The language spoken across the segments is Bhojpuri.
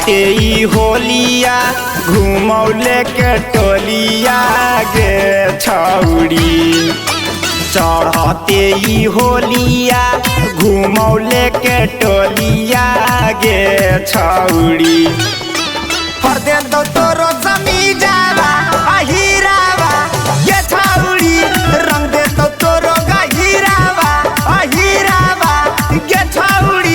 चढ़ते ई होलिया घुमौले के टोलिया गे छौड़ी। चढ़ते ई होलिया घुमौले के टोलिया गे छौड़ी। हर दे तो तोरो समी जावा अहिरावा गे छौड़ी। रंग दे तो तोरो गहिरावा अहिरावा गे छौड़ी।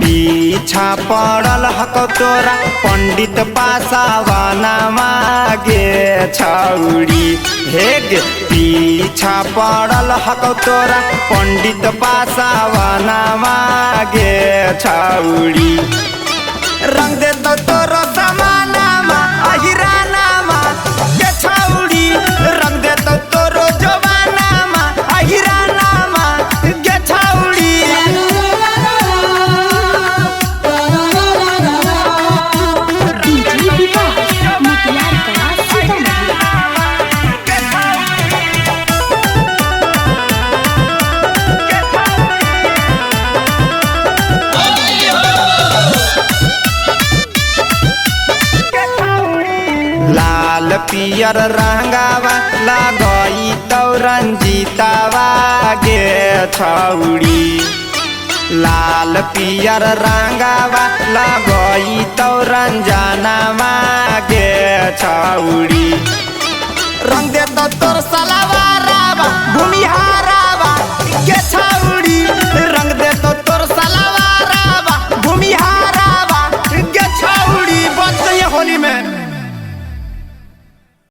पीछा पड़ल हक तोरा पंडित पासावाना मागे छौड़ी। हे गे पीछा पड़ल हक तोरा पंडित पासावाना मागे छौड़ी। रंग दे तो तोरो समानामा अहिरानामा गे छौड़ी। रंग दे तो तोरो जवानामा अहिरानामा गे छौड़ी। लाल पियर रंगावा लगई तो रंजीतावा गे छौड़ी। लाल पियर रंगावा लगई तो रंजनावा गे छौड़ी। रंग दे तो तोर सलावा